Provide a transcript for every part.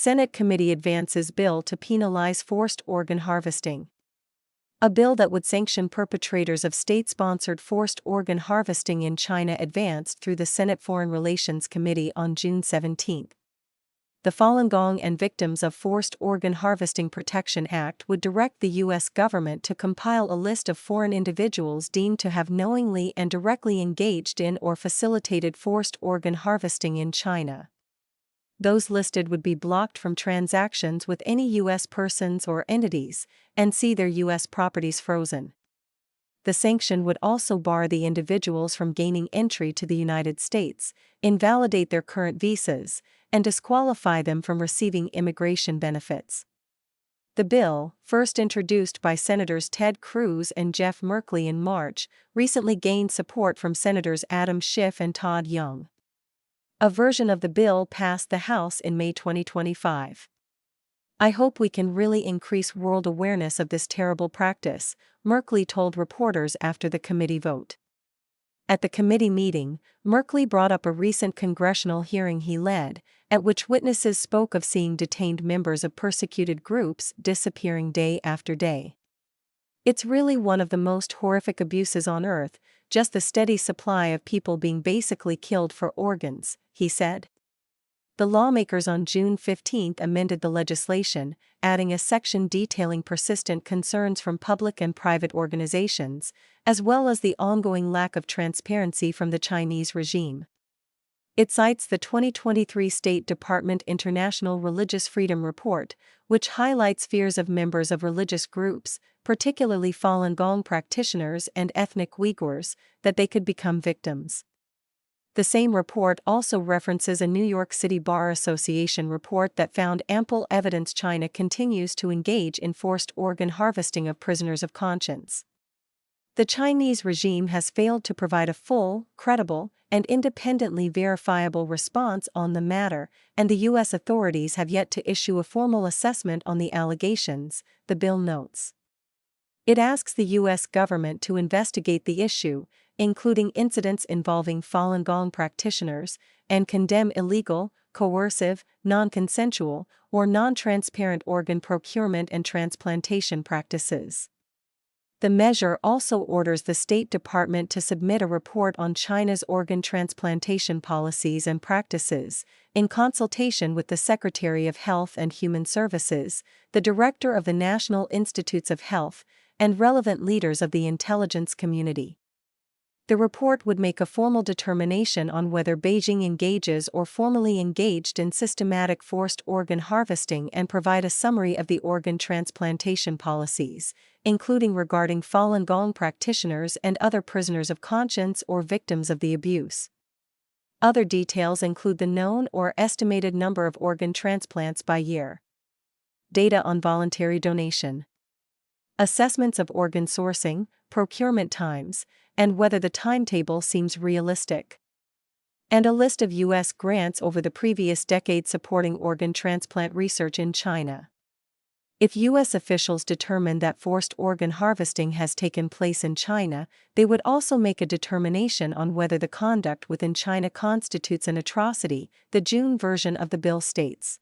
Senate committee advances bill to penalize forced organ harvesting. A bill that would sanction perpetrators of state-sponsored forced organ harvesting in China advanced through the Senate Foreign Relations Committee on June 17. The Falun Gong and Victims of Forced Organ Harvesting Protection Act would direct the U.S. government to compile a list of foreign individuals deemed to have knowingly and directly engaged in or facilitated forced organ harvesting in China. Those listed would be blocked from transactions with any U.S. persons or entities, and see their U.S. properties frozen. The sanction would also bar the individuals from gaining entry to the United States, invalidate their current visas, and disqualify them from receiving immigration benefits. The bill, first introduced by Senators Ted Cruz and Jeff Merkley in March, recently gained support from Senators Adam Schiff and Todd Young. A version of the bill passed the House in May 2025. "I hope we can really increase world awareness of this terrible practice," Merkley told reporters after the committee vote. At the committee meeting, Merkley brought up a recent congressional hearing he led, at which witnesses spoke of seeing detained members of persecuted groups disappearing day after day. "It's really one of the most horrific abuses on earth, just the steady supply of people being basically killed for organs," he said. The lawmakers on June 15 amended the legislation, adding a section detailing persistent concerns from public and private organizations, as well as the ongoing lack of transparency from the Chinese regime. It cites the 2023 State Department International Religious Freedom Report, which highlights fears of members of religious groups, particularly Falun Gong practitioners and ethnic Uyghurs, that they could become victims. The same report also references a New York City Bar Association report that found ample evidence China continues to engage in forced organ harvesting of prisoners of conscience. The Chinese regime has failed to provide a full, credible, and independently verifiable response on the matter, and the U.S. authorities have yet to issue a formal assessment on the allegations, the bill notes. It asks the U.S. government to investigate the issue, including incidents involving Falun Gong practitioners, and condemn illegal, coercive, non-consensual, or non-transparent organ procurement and transplantation practices. The measure also orders the State Department to submit a report on China's organ transplantation policies and practices, in consultation with the Secretary of Health and Human Services, the Director of the National Institutes of Health, and relevant leaders of the intelligence community. The report would make a formal determination on whether Beijing engages or formally engaged in systematic forced organ harvesting and provide a summary of the organ transplantation policies, including regarding Falun Gong practitioners and other prisoners of conscience or victims of the abuse. Other details include the known or estimated number of organ transplants by year, data on voluntary donation, assessments of organ sourcing, procurement times, and whether the timetable seems realistic, and a list of U.S. grants over the previous decade supporting organ transplant research in China. If U.S. officials determine that forced organ harvesting has taken place in China, they would also make a determination on whether the conduct within China constitutes an atrocity, the June version of the bill states.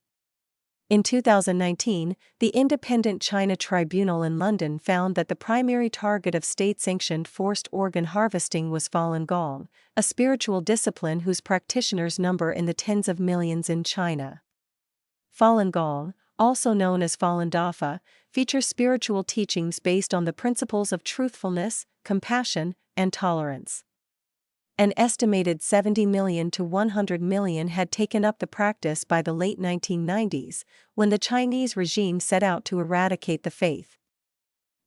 In 2019, the Independent China Tribunal in London found that the primary target of state-sanctioned forced organ harvesting was Falun Gong, a spiritual discipline whose practitioners number in the tens of millions in China. Falun Gong, also known as Falun Dafa, features spiritual teachings based on the principles of truthfulness, compassion, and tolerance. An estimated 70 million to 100 million had taken up the practice by the late 1990s, when the Chinese regime set out to eradicate the faith.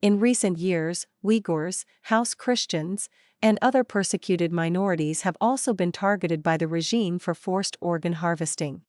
In recent years, Uyghurs, House Christians, and other persecuted minorities have also been targeted by the regime for forced organ harvesting.